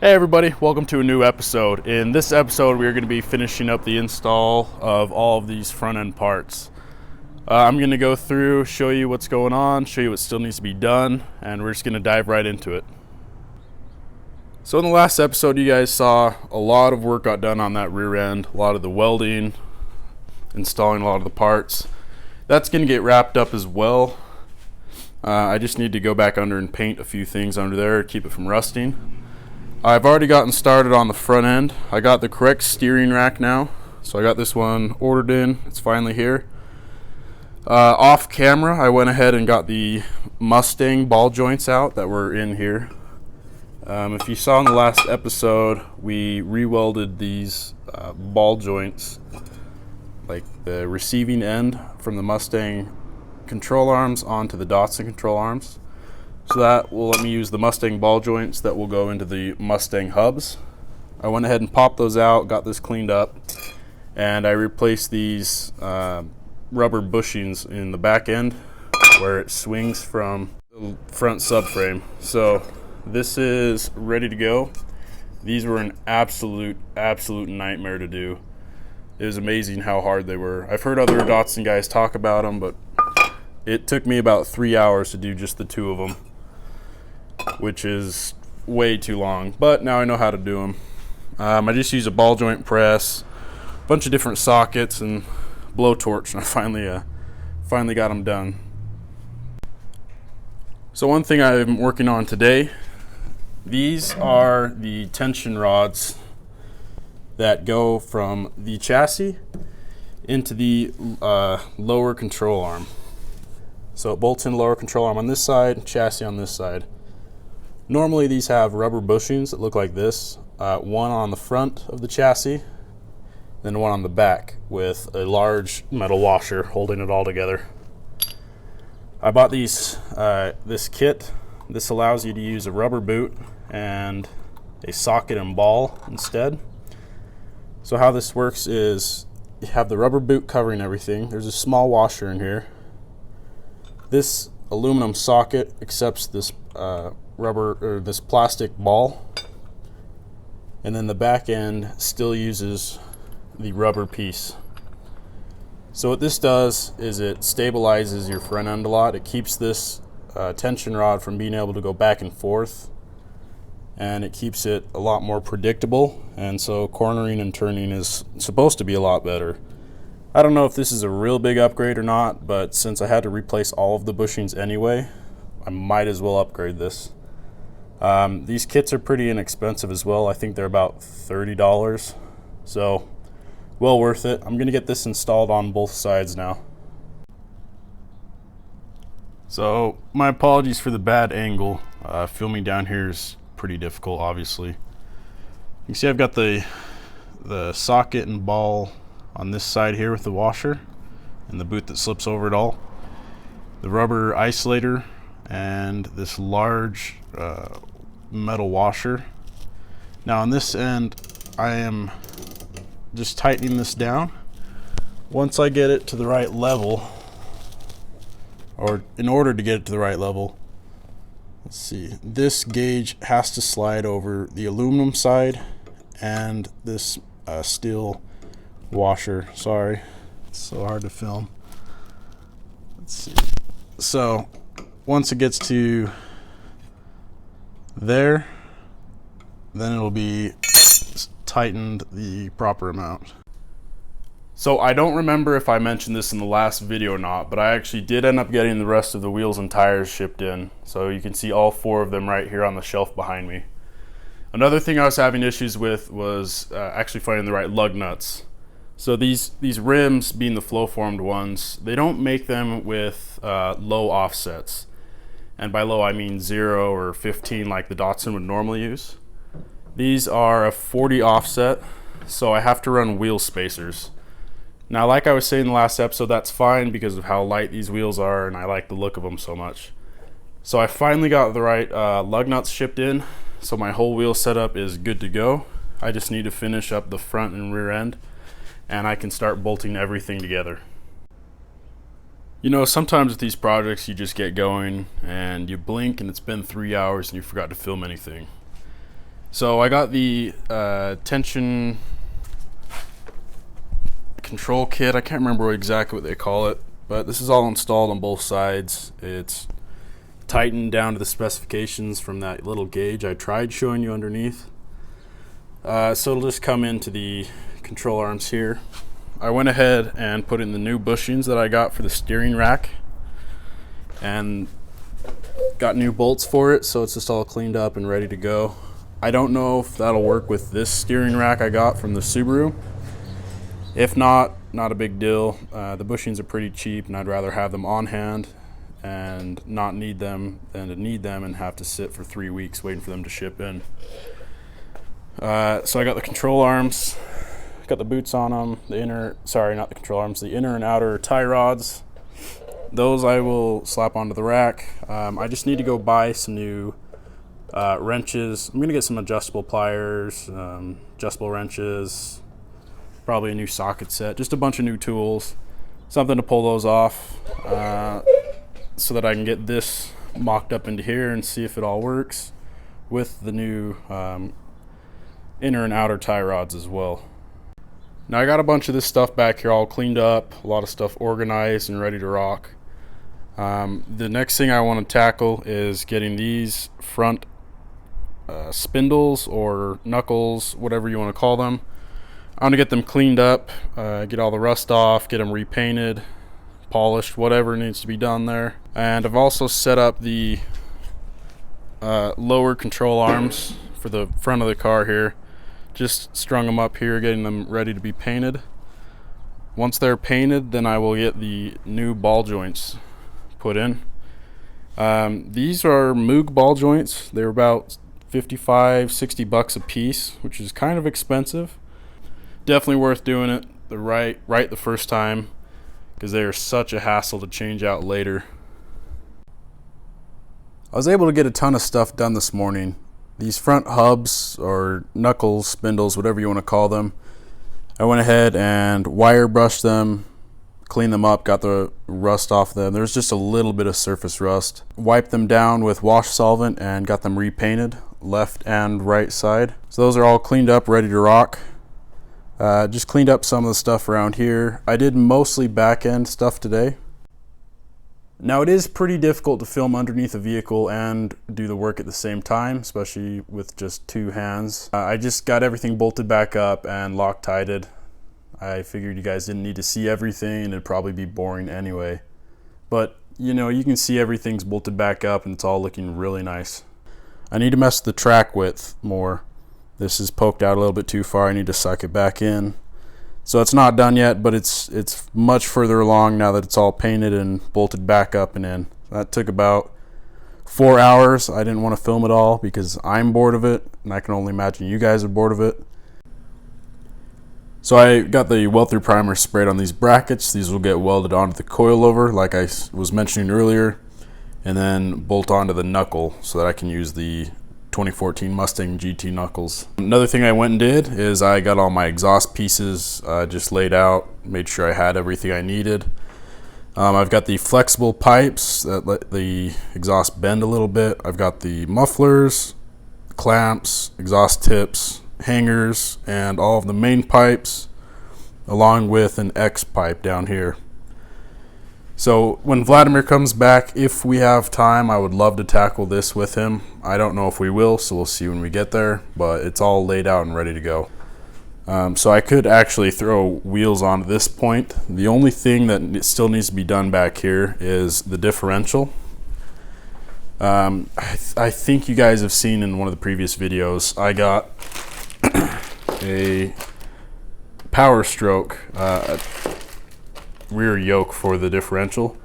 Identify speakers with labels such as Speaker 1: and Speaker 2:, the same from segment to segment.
Speaker 1: Hey everybody, welcome to a new episode. In this episode, we are going to be finishing up the install of all of these front end parts. I'm going to go through, show you what's going on, show you what still needs to be done, and we're just going to dive right into it. So in the last episode, you guys saw a lot of work got done on that rear end, a lot of the welding, installing a lot of the parts. That's going to get wrapped up as well. I just need to go back under and paint a few things under there, keep it from rusting. I've already gotten started on the front end. I got the correct steering rack now. So I got this one ordered in. It's finally here. Off camera, I went ahead and got the Mustang ball joints out that were in here. If you saw in the last episode, we re-welded these ball joints, like the receiving end from the Mustang control arms onto the Datsun control arms. So that will let me use the Mustang ball joints that will go into the Mustang hubs. I went ahead and popped those out, got this cleaned up, and I replaced these rubber bushings in the back end where it swings from the front subframe. So this is ready to go. These were an absolute nightmare to do. It was amazing how hard they were. I've heard other Datsun guys talk about them, but it took me about 3 hours to do just the two of them, which is way too long, but now I know how to do them. I just use a ball joint press, a bunch of different sockets, and blowtorch, and I finally got them done. So one thing I'm working on today, these are the tension rods that go from the chassis into the lower control arm. So it bolts in lower control arm on this side, chassis on this side. Normally these have rubber bushings that look like this, one on the front of the chassis, then one on the back with a large metal washer holding it all together. I bought this kit. This allows you to use a rubber boot and a socket and ball instead. So how this works is you have the rubber boot covering everything. There's a small washer in here. This aluminum socket accepts this this plastic ball, and then the back end still uses the rubber piece. So what this does is it stabilizes your front end a lot. It keeps this tension rod from being able to go back and forth, and it keeps it a lot more predictable, and so cornering and turning is supposed to be a lot better. I don't know if this is a real big upgrade or not, but since I had to replace all of the bushings anyway, I might as well upgrade this. These kits are pretty inexpensive as well. I think they're about $30, so well worth it. I'm going to get this installed on both sides now. So my apologies for the bad angle. Filming down here is pretty difficult, obviously. You can see I've got the socket and ball on this side here with the washer and the boot that slips over it all, the rubber isolator, and this large metal washer. Now on this end, I am just tightening this down. Once I get it to the right level, or in order to get it to the right level, let's see, this gauge has to slide over the aluminum side and this steel washer. Sorry, it's so hard to film. Let's see. So once it gets to there, then it'll be tightened the proper amount. So I don't remember if I mentioned this in the last video or not, but I actually did end up getting the rest of the wheels and tires shipped in. So you can see all 4 of them right here on the shelf behind me. Another thing I was having issues with was actually finding the right lug nuts. So these rims, being the flow formed ones, they don't make them with low offsets. And by low I mean 0 or 15 like the Datsun would normally use. These are a 40 offset, so I have to run wheel spacers. Now like I was saying in the last episode, that's fine because of how light these wheels are and I like the look of them so much. So I finally got the right lug nuts shipped in, so my whole wheel setup is good to go. I just need to finish up the front and rear end, and I can start bolting everything together. You know, sometimes with these projects you just get going and you blink and it's been 3 hours and you forgot to film anything. So I got the tension control kit. I can't remember exactly what they call it, but this is all installed on both sides. It's tightened down to the specifications from that little gauge I tried showing you underneath. So it'll just come into the control arms here. I went ahead and put in the new bushings that I got for the steering rack and got new bolts for it, so it's just all cleaned up and ready to go. I don't know if that'll work with this steering rack I got from the Subaru. If not, not a big deal. The bushings are pretty cheap, and I'd rather have them on hand and not need them than to need them and have to sit for 3 weeks waiting for them to ship in. So I got the control arms, got the boots on them, the inner and outer tie rods. Those I will slap onto the rack. I just need to go buy some new wrenches. I'm gonna get some adjustable pliers, adjustable wrenches, probably a new socket set, just a bunch of new tools, something to pull those off, so that I can get this mocked up into here and see if it all works with the new inner and outer tie rods as well. Now I got a bunch of this stuff back here all cleaned up, a lot of stuff organized and ready to rock. The next thing I want to tackle is getting these front spindles or knuckles, whatever you want to call them. I want to get them cleaned up, get all the rust off, get them repainted, polished, whatever needs to be done there. And I've also set up the lower control arms for the front of the car here. Just strung them up here, getting them ready to be painted. Once they're painted, then I will get the new ball joints put in. These are Moog ball joints. They're about $55-$60 a piece, which is kind of expensive. Definitely worth doing it right the first time, because they are such a hassle to change out later. I was able to get a ton of stuff done this morning. These front hubs or knuckles, spindles, whatever you want to call them, I went ahead and wire brushed them, cleaned them up, got the rust off them. There's just a little bit of surface rust. Wiped them down with wash solvent and got them repainted, left and right side. So those are all cleaned up, ready to rock. Just cleaned up some of the stuff around here. I did mostly back end stuff today. Now it is pretty difficult to film underneath a vehicle and do the work at the same time, especially with just two hands. I just got everything bolted back up and Loctited. I figured you guys didn't need to see everything and it'd probably be boring anyway. But you know, you can see everything's bolted back up and it's all looking really nice. I need to mess with the track width more. This is poked out a little bit too far. I need to suck it back in. So it's not done yet, but it's much further along now that it's all painted and bolted back up and in. That took about 4 hours. I didn't want to film it all because I'm bored of it, and I can only imagine you guys are bored of it. So I got the weld-through primer sprayed on these brackets. These will get welded onto the coilover like I was mentioning earlier, and then bolt onto the knuckle so that I can use the 2014 Mustang GT knuckles. Another thing I went and did is I got all my exhaust pieces just laid out, made sure I had everything I needed. I've got the flexible pipes that let the exhaust bend a little bit. I've got the mufflers, clamps, exhaust tips, hangers, and all of the main pipes, along with an X pipe down here. So when Vladimir comes back, if we have time, I would love to tackle this with him. I don't know if we will, so we'll see when we get there, but it's all laid out and ready to go. So I could actually throw wheels on at this point. The only thing that still needs to be done back here is the differential. I think you guys have seen in one of the previous videos, I got a Power Stroke rear yoke for the differential.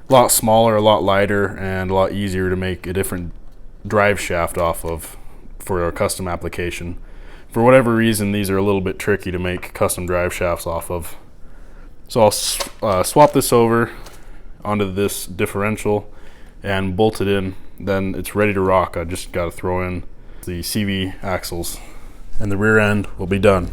Speaker 1: A lot smaller, a lot lighter, and a lot easier to make a different drive shaft off of for a custom application. For whatever reason, these are a little bit tricky to make custom drive shafts off of. So I'll swap this over onto this differential and bolt it in. Then it's ready to rock. I just got to throw in the CV axles and the rear end will be done.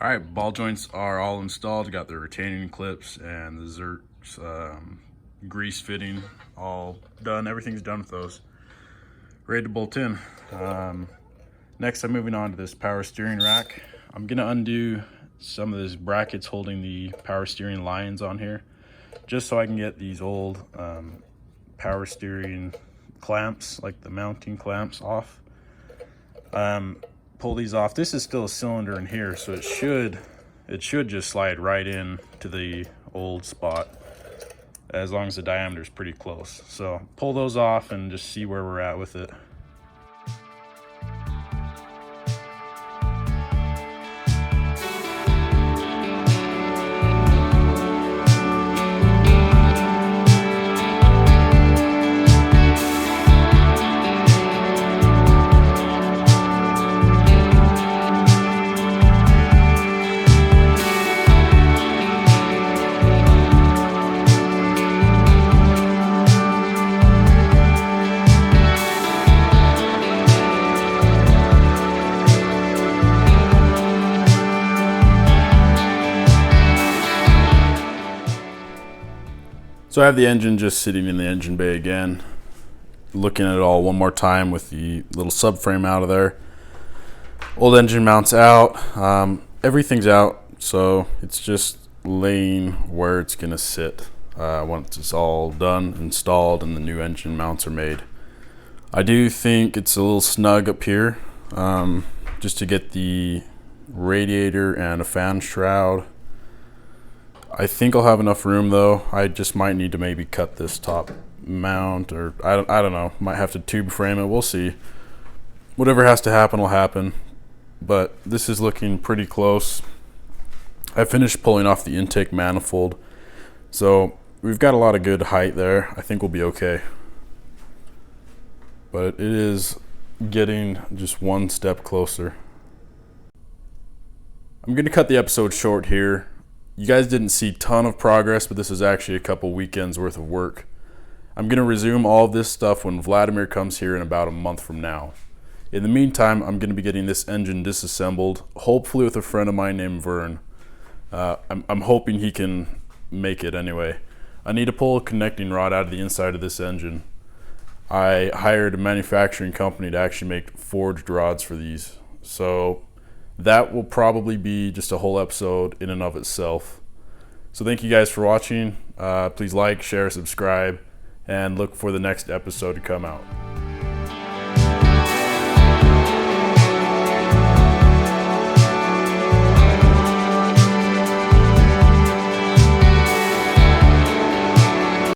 Speaker 1: All right, ball joints are all installed. Got the retaining clips and the Zert's grease fitting all done. Everything's done with those. Ready to bolt in. Next, I'm moving on to this power steering rack. I'm gonna undo some of these brackets holding the power steering lines on here, just so I can get these old power steering clamps, like the mounting clamps, off. Pull these off. This is still a cylinder in here, so it should just slide right in to the old spot, as long as the diameter is pretty close. So pull those off and just see where we're at with it. So I have the engine just sitting in the engine bay again, looking at it all one more time with the little subframe out of there. Old engine mounts out, everything's out, so it's just laying where it's gonna sit once it's all done, installed, and the new engine mounts are made. I do think it's a little snug up here, just to get the radiator and a fan shroud. I think I'll have enough room though. I just might need to maybe cut this top mount, or I don't know. Might have to tube frame it. We'll see. Whatever has to happen will happen. But this is looking pretty close. I finished pulling off the intake manifold, so we've got a lot of good height there. I think we'll be okay. But it is getting just one step closer. I'm gonna cut the episode short here. You guys didn't see a ton of progress, but this is actually a couple weekends worth of work. I'm going to resume all of this stuff when Vladimir comes here in about a month from now. In the meantime, I'm going to be getting this engine disassembled, hopefully with a friend of mine named Vern. I'm hoping he can make it anyway. I need to pull a connecting rod out of the inside of this engine. I hired a manufacturing company to actually make forged rods for these. So that will probably be just a whole episode in and of itself. So thank you guys for watching. Please like, share, subscribe, and look for the next episode to come out.